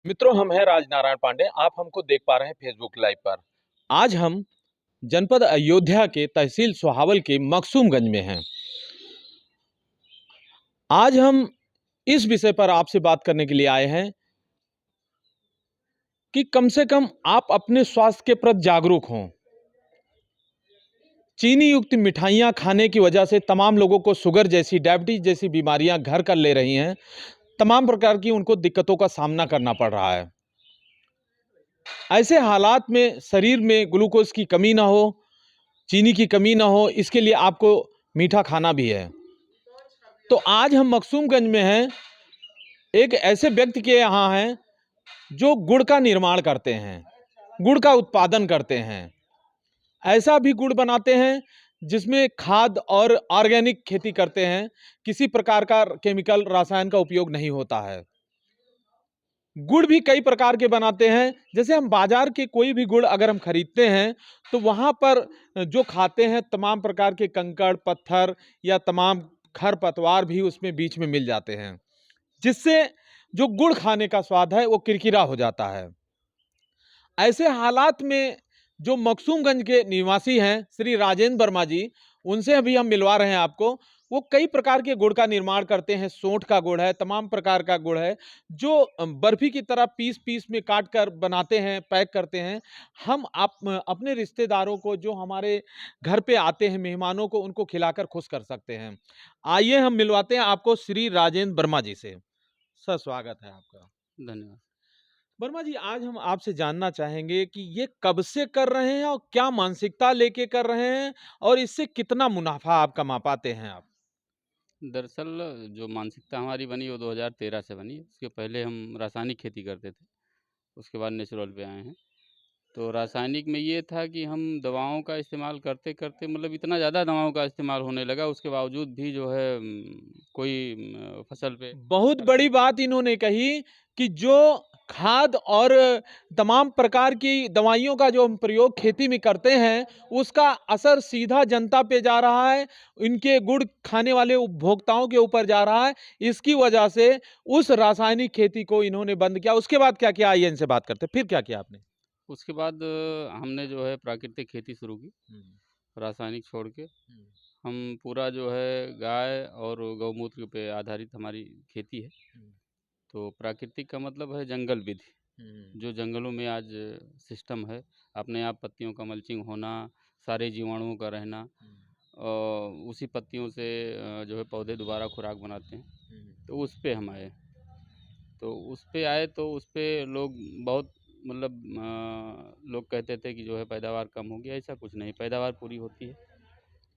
मित्रों, हम हैं राजनारायण पांडे। आप हमको देख पा रहे हैं फेसबुक लाइव पर। आज हम जनपद अयोध्या के तहसील सोहावल के मकसूमगंज में हैं। आज हम इस विषय पर आपसे बात करने के लिए आए हैं कि कम से कम आप अपने स्वास्थ्य के प्रति जागरूक हों। चीनी युक्त मिठाइयाँ खाने की वजह से तमाम लोगों को शुगर जैसी, डायबिटीज जैसी बीमारियां घर कर ले रही हैं। तमाम प्रकार की उनको दिक्कतों का सामना करना पड़ रहा है। ऐसे हालात में शरीर में ग्लूकोज की कमी ना हो, चीनी की कमी ना हो, इसके लिए आपको मीठा खाना भी है। तो आज हम मकसूमगंज में हैं, एक ऐसे व्यक्ति के यहाँ हैं जो गुड़ का निर्माण करते हैं, गुड़ का उत्पादन करते हैं। ऐसा भी गुड़ बनाते हैं जिसमें खाद और ऑर्गेनिक खेती करते हैं, किसी प्रकार का केमिकल रसायन का उपयोग नहीं होता है। गुड़ भी कई प्रकार के बनाते हैं। जैसे हम बाजार के कोई भी गुड़ अगर हम खरीदते हैं तो वहाँ पर जो खाते हैं तमाम प्रकार के कंकड़ पत्थर या तमाम खरपतवार भी उसमें बीच में मिल जाते हैं, जिससे जो गुड़ खाने का स्वाद है वो किरकिरा हो जाता है। ऐसे हालात में जो मकसूमगंज के निवासी हैं श्री राजेंद्र वर्मा जी, उनसे अभी हम मिलवा रहे हैं आपको। वो कई प्रकार के गुड़ का निर्माण करते हैं। सोंठ का गुड़ है, तमाम प्रकार का गुड़ है जो बर्फी की तरह पीस पीस में काट कर बनाते हैं, पैक करते हैं। हम अपने रिश्तेदारों को जो हमारे घर पे आते हैं, मेहमानों को, उनको खिलाकर खुश कर सकते हैं। आइए हम मिलवाते हैं आपको श्री राजेंद्र वर्मा जी से। सर, स्वागत है आपका। धन्यवाद। वर्मा जी, आज हम आपसे जानना चाहेंगे कि ये कब से कर रहे हैं और क्या मानसिकता लेके कर रहे हैं और इससे कितना मुनाफा आप कमा पाते हैं आप? दरअसल जो मानसिकता हमारी बनी वो 2013 से बनी। उसके पहले हम रासायनिक खेती करते थे, उसके बाद नेचुरल पे आए हैं। तो रासायनिक में ये था कि हम दवाओं का इस्तेमाल करते-करते मतलब इतना ज़्यादा दवाओं का इस्तेमाल होने लगा, उसके बावजूद भी जो है कोई फसल पे बहुत फ़र्क बड़ी नहीं। बात इन्होंने कही कि जो खाद और तमाम प्रकार की दवाइयों का जो हम प्रयोग खेती में करते हैं, उसका असर सीधा जनता पे जा रहा है, इनके गुड़ खाने वाले उपभोक्ताओं के ऊपर जा रहा है। इसकी वजह से उस रासायनिक खेती को इन्होंने बंद किया। उसके बाद क्या किया, आइए इनसे बात करते हैं। फिर क्या किया आपने? उसके बाद हमने जो है प्राकृतिक खेती शुरू की, रासायनिक छोड़ के। हुँ। हम पूरा जो है गाय और गौमूत्र पे आधारित हमारी खेती है। हुँ। तो प्राकृतिक का मतलब है जंगल विधि। हुँ। जो जंगलों में आज सिस्टम है, अपने आप पत्तियों का मल्चिंग होना, सारे जीवाणुओं का रहना, हुँ। उसी पत्तियों से जो है पौधे दोबारा खुराक बनाते हैं। हुँ। तो उस पे हम आए। तो उस पे आए तो उस पे लोग बहुत मतलब लोग कहते थे कि जो है पैदावार कम होगी, ऐसा कुछ नहीं, पैदावार पूरी होती है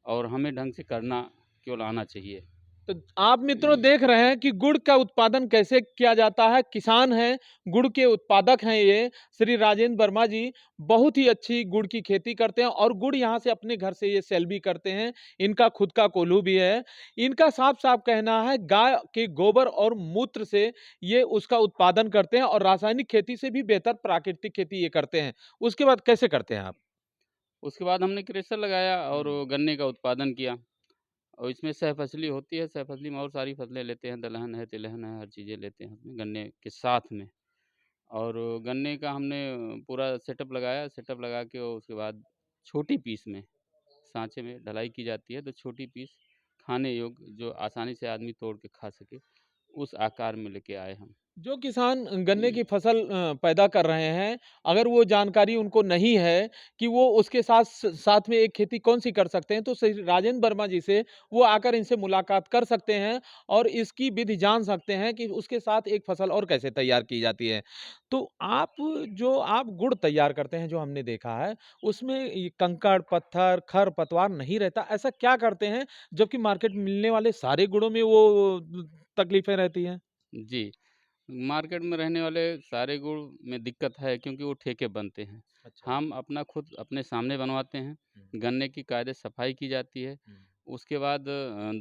और हमें ढंग से करना केवल आना चाहिए। तो आप मित्रों देख रहे हैं कि गुड़ का उत्पादन कैसे किया जाता है। किसान हैं, गुड़ के उत्पादक हैं ये श्री राजेंद्र वर्मा जी। बहुत ही अच्छी गुड़ की खेती करते हैं और गुड़ यहाँ से अपने घर से ये सेल भी करते हैं। इनका खुद का कोल्हू भी है। इनका साफ-साफ कहना है गाय के गोबर और मूत्र से ये उसका उत्पादन करते हैं और रासायनिक खेती से भी बेहतर प्राकृतिक खेती ये करते हैं। उसके बाद कैसे करते हैं आप? उसके बाद हमने क्रेशर लगाया और हुँ। गन्ने का उत्पादन किया। और इसमें सहफ़सली होती है, सहफ़सली में और सारी फसलें लेते हैं, दलहन है, तिलहन है, हर चीज़ें लेते हैं उसमें गन्ने के साथ में। और गन्ने का हमने पूरा सेटअप लगाया, सेटअप लगा के और उसके बाद छोटी पीस में, साँचे में ढलाई की जाती है, तो छोटी पीस खाने योग्य जो आसानी से आदमी तोड़ के खा सके, उस आकार में लेके आए हम। जो किसान गन्ने की फसल पैदा कर रहे हैं, अगर वो जानकारी उनको नहीं है कि वो उसके साथ में एक खेती कौन-सी कर सकते हैं, तो श्री राजेंद्र वर्मा जी से वो आकर इनसे मुलाकात कर सकते हैं और इसकी विधि जान सकते हैं कि उसके साथ एक फसल और कैसे तैयार की जाती है। तो आप गुड़ तैयार करते हैं, जो हमने देखा है, उसमें ये कंकड़, पत्थर, खरपतवार नहीं रहता, ऐसा क्या करते हैं, जबकि मार्केट में मिलने वाले सारे गुड़ों में वो तकलीफ़ें रहती हैं? जी। मार्केट में रहने वाले सारे गुड़ में दिक्कत है क्योंकि वो ठेके बनते हैं। अच्छा। हम अपना खुद अपने सामने बनवाते हैं, हुँ। गन्ने की कायदे सफाई की जाती है। हुँ। उसके बाद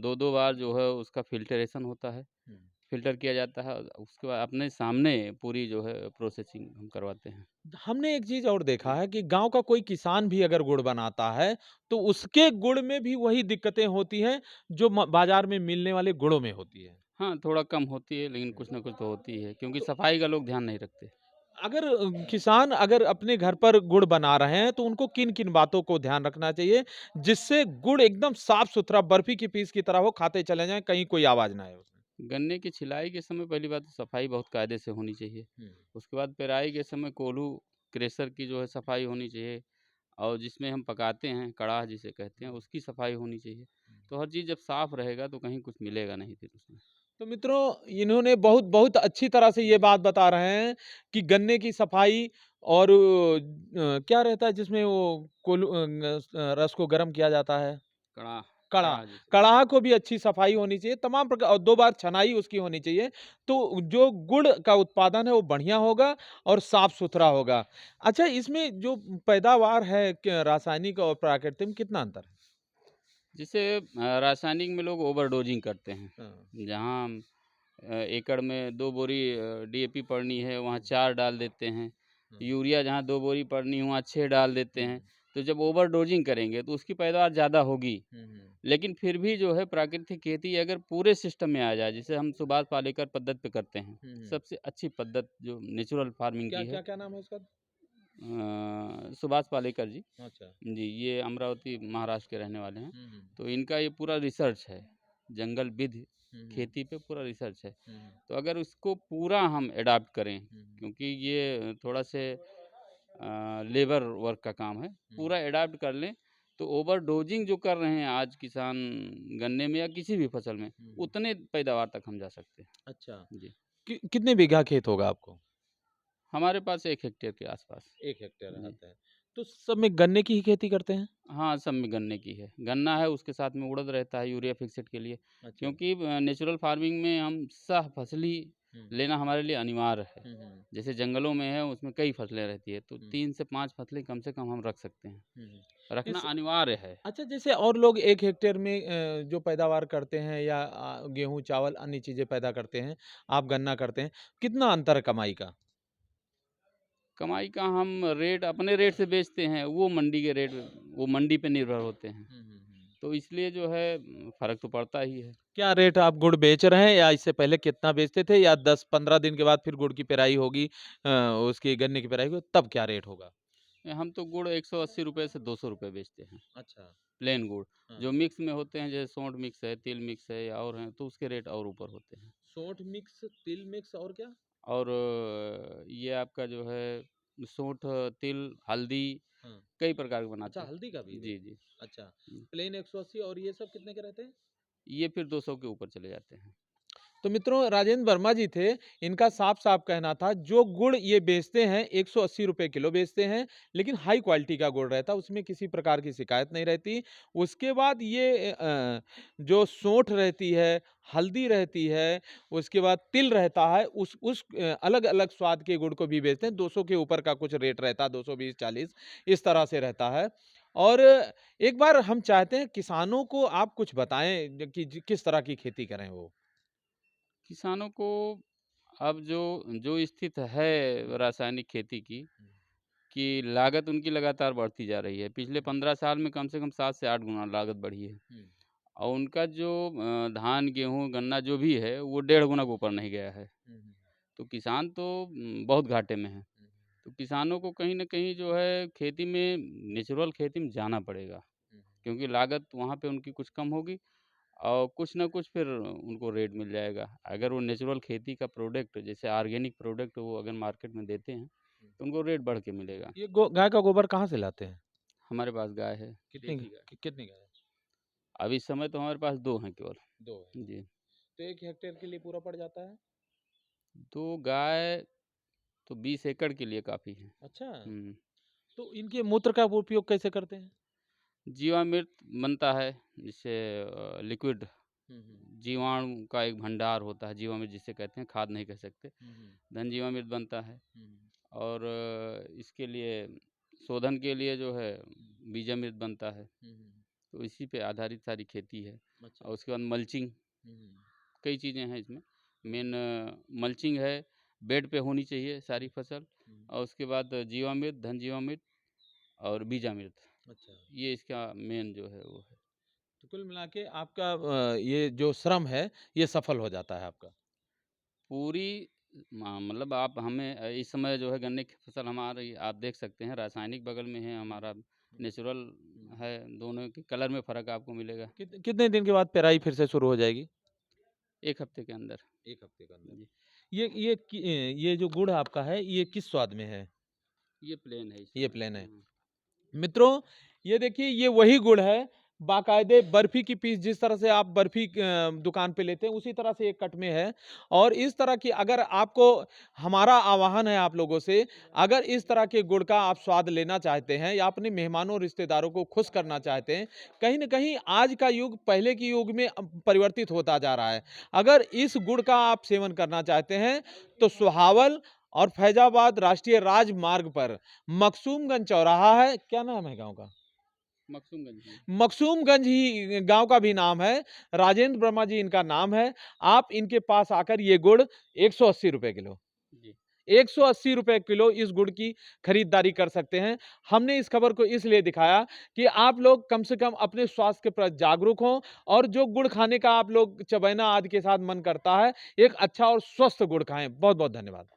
2-2 बार जो है उसका फ़िल्टरेशन होता है, हुँ। फ़िल्टर किया जाता है। उसके बाद अपने सामने पूरी जो है प्रोसेसिंग हम करवाते हैं। हमने एक चीज़ और देखा है कि गाँव का कोई किसान भी अगर गुड़ बनाता है, तो उसके गुड़ में भी वही दिक्कतें होती हैं, जो बाज़ार में मिलने वाले गुड़ों में होती है। हाँ, थोड़ा कम होती है लेकिन कुछ ना कुछ तो होती है क्योंकि सफाई का लोग ध्यान नहीं रखते। अगर किसान अगर अपने घर पर गुड़ बना रहे हैं तो उनको किन-किन बातों को ध्यान रखना चाहिए, जिससे गुड़ एकदम साफ-सुथरा बर्फी की पीस की तरह हो, खाते चले जाएँ, कहीं कोई आवाज़ ना आए उसमें? गन्ने की छिलाई के समय पहली बात तो सफाई बहुत कायदे से होनी चाहिए। हुँ, उसके बाद पेराई के समय कोल्हू क्रेशर की जो है सफाई होनी चाहिए और जिसमें हम पकाते हैं, कड़ाह जिसे कहते हैं, हुँ, उसकी सफाई होनी चाहिए। हुँ। तो हर चीज़ जब साफ़ रहेगा तो कहीं कुछ मिलेगा नहीं फिर उसमें। तो मित्रों, इन्होंने बहुत बहुत अच्छी तरह से ये बात बता रहे हैं कि गन्ने की सफाई और क्या रहता है जिसमें वो रस को गर्म किया जाता है? कड़ाह कड़ाह। कड़ाह जिसे कहते कड़ाह को भी अच्छी सफाई होनी चाहिए, तमाम प्रकार और 2 बार छनाई उसकी होनी चाहिए, तो जो गुड़ का उत्पादन है वो बढ़िया होगा और साफ-सुथरा होगा। अच्छा, इसमें जो पैदावार है क रासायनिक और प्राकृतिक में कितना अंतर है? जिसे रासायनिक में लोग ओवरडोजिंग करते हैं। हाँ। जहाँ एकड़ में 2 बोरी डीएपी पड़नी है वहाँ हुँ, 4 डाल देते हैं। हुँ, यूरिया जहाँ 2 बोरी पड़नी है वहाँ 6 डाल देते हैं। हुँ, तो जब ओवरडोजिंग करेंगे तो उसकी पैदावार ज़्यादा होगी। हुँ, हुँ, लेकिन फिर भी जो है प्राकृतिक खेती अगर पूरे सिस्टम में आ जाए, जिसे हम सुभाष पालेकर पद्धति पे करते हैं, हुँ, हुँ। सबसे अच्छी पद्धति जो नेचुरल फार्मिंग क्या की है क्या क्या नाम है उसका? सुभाष पालेकर जी। अच्छा। जी, ये अमरावती महाराष्ट्र के रहने वाले हैं। हुँ, हुँ, तो इनका ये पूरा रिसर्च है, जंगल विधि हुँ, हुँ, खेती पे पूरा रिसर्च है। हुँ, हुँ, तो अगर उसको पूरा हम एडॉप्ट करें, हुँ, क्योंकि ये थोड़ा से लेबर वर्क का काम है, हुँ, पूरा एडॉप्ट कर लें, तो ओवरडोजिंग जो कर रहे हैं आज किसान गन्ने में या किसी भी फसल में, हुँ, हुँ। उतने पैदावार तक हम जा सकते हैं। अच्छा। जी, कितने बीघा खेत होगा आपको? हमारे पास 1 हेक्टेयर के आसपास। 1 हेक्टेयर जी। रहता है। तो सब में गन्ने की ही खेती करते हैं? हाँ, सब में गन्ने की है। गन्ना है, उसके साथ में उड़द रहता है यूरिया फिक्सेड के लिए, अच्छा। क्योंकि नेचुरल फार्मिंग में हम सह-फसली हुँ, लेना हमारे लिए अनिवार्य है। हुँ, हुँ, जैसे जंगलों में है, उसमें कई फसलें रहती हैं, तो हुँ, 3 से 5 फसलें कम से कम हम रख सकते हैं। हुँ, हुँ। रखना इस अनिवार्य है। अच्छा, जैसे और लोग 1 हेक्टेयर में जो पैदावार करते हैं या गेहूँ, चावल, अन्य चीज़ें पैदा करते हैं, आप गन्ना करते हैं, कितना अंतर है कमाई का? कमाई का हम रेट अपने रेट से बेचते हैं, वो मंडी के रेट वो मंडी पे निर्भर होते हैं। हुँ, हुँ, हुँ। तो इसलिए जो है फ़र्क तो पड़ता ही है। क्या रेट आप गुड़ बेच रहे हैं या इससे पहले कितना बेचते थे या 10-15 दिन के बाद फिर गुड़ की पेराई होगी उसकी गन्ने की पेराई होगी तब क्या रेट होगा? हम तो गुड़ ₹180 से ₹200 बेचते हैं, अच्छा। प्लेन गुड़। हाँ। जो मिक्स में होते हैं, जैसे सोंठ मिक्स है, तिल मिक्स है या और हैं, तो उसके रेट और ऊपर होते हैं। सोंठ मिक्स, तिल मिक्स और क्या? और ये आपका जो है सोंठ, तिल, हल्दी, हाँ। कई प्रकार के बनाते अच्छा, हैं। हल्दी का भी जी, रेट? जी। अच्छा। जी। प्लेन 180 और ये सब कितने के रहते हैं? ये फिर 200 के ऊपर चले जाते हैं। तो मित्रों, राजेंद्र वर्मा जी थे, इनका साफ-साफ कहना था जो गुड़ ये बेचते हैं ₹180 किलो बेचते हैं, लेकिन हाई क्वालिटी का गुड़ रहता है, उसमें किसी प्रकार की शिकायत नहीं रहती। उसके बाद ये जो सोंठ रहती है, हल्दी रहती है, उसके बाद तिल रहता है, उस अलग-अलग स्वाद के गुड़ को भी बेचते हैं, 200 के ऊपर का कुछ रेट रहता है, 220-40 इस तरह से रहता है। और एक बार हम चाहते हैं किसानों को आप कुछ बताएँ कि किस तरह की खेती करें वो? किसानों को अब जो जो स्थिति है रासायनिक खेती की, हुँ, कि लागत उनकी लगातार बढ़ती जा रही है। पिछले हुँ, 15 साल में कम से कम 7 से 8 गुना लागत बढ़ी है। हुँ, और उनका जो धान, गेहूँ, गन्ना जो भी है, वो डेढ़ गुना के ऊपर नहीं गया है। हुँ, हुँ, तो किसान तो बहुत घाटे में है। हुँ, तो किसानों को कहीं न कहीं जो है खेती में नेचुरल खेती में जाना पड़ेगा, हुँ, क्योंकि लागत वहाँ पे उनकी कुछ कम होगी और कुछ न कुछ फिर उनको रेट मिल जाएगा। अगर वो नेचुरल खेती का प्रोडक्ट जैसे ऑर्गेनिक प्रोडक्ट वो अगर मार्केट में देते हैं, हुँ। तो उनको रेट बढ़ के मिलेगा। ये गाय का गोबर कहाँ से लाते हैं? हमारे पास गाय है, देसी गाय। कितनी गाय है? अब इस समय तो हमारे पास 2 हैं केवल। 2 है। जी, तो 1 हेक्टेयर के लिए पूरा पड़ जाता है? 2 गाय तो 20 एकड़ के लिए काफ़ी है। अच्छा, हुँ। तो इनके मूत्र का उपयोग कैसे करते हैं? जीवामृत बनता है, जिससे लिक्विड हुँ, हुँ, जीवाणु का एक भंडार होता है, जीवामृत जिसे कहते हैं, खाद नहीं कह सकते। हुँ, हुँ, धन जीवामृत बनता है हुँ, और इसके लिए शोधन के लिए जो है हुँ, बीजामृत बनता है। हुँ, हुँ, तो इसी पे आधारित सारी खेती है अच्छा। और उसके बाद मल्चिंग, हुँ, हुँ, कई चीज़ें हैं इसमें। हुँ, मेन मल्चिंग है, बेड पे होनी चाहिए सारी हुँ, फसल हुँ, और उसके बाद जीवामृत, धन जीवामृत और बीजामृत, अच्छा। ये इसका मेन जो है वो है। तो कुल मिला के आपका ये जो श्रम है, ये सफल हो जाता है आपका। पूरी मतलब आप हमें इस समय जो है गन्ने की फसल हमारी आप देख सकते हैं रासायनिक बगल में है, हमारा नेचुरल है, दोनों के कलर में फ़र्क आपको मिलेगा। कितने दिन के बाद पेराई फिर से शुरू हो जाएगी? 1 हफ्ते के अंदर। 1 हफ्ते के अंदर। जी, ये जो गुड़ आपका है, ये किस स्वाद में है? ये प्लेन है इस ये समय। प्लेन है। हाँ, मित्रों, ये देखिए ये वही गुड़ है, बाकायदे बर्फ़ी की पीस जिस तरह से आप बर्फ़ी दुकान पे लेते हैं, उसी तरह से एक कट में है और इस तरह की अगर आपको हमारा आह्वान है आप लोगों से, अगर इस तरह के गुड़ का आप स्वाद लेना चाहते हैं या अपने मेहमानों, रिश्तेदारों को खुश करना चाहते हैं, कहीं न कहीं आज का युग पहले के युग में परिवर्तित होता जा रहा है। अगर इस गुड़ का आप सेवन करना चाहते हैं, तो सुहावल और फैज़ाबाद राष्ट्रीय राजमार्ग पर मकसूमगंज चौराहा है, क्या नाम है गाँव का? मकसूमगंज में। मकसूमगंज ही गाँव का भी नाम है, राजेंद्र वर्मा जी इनका नाम है। आप इनके पास आकर ये गुड़ ₹180 किलो, जी, ₹180 किलो इस गुड़ की खरीदारी कर सकते हैं। हमने इस खबर को इसलिए दिखाया कि आप लोग कम से कम अपने स्वास्थ्य के प्रति जागरूक हों और जो गुड़ खाने का आप लोग चबैना आदि के साथ मन करता है, एक अच्छा और स्वस्थ गुड़ खाएँ। बहुत-बहुत धन्यवाद।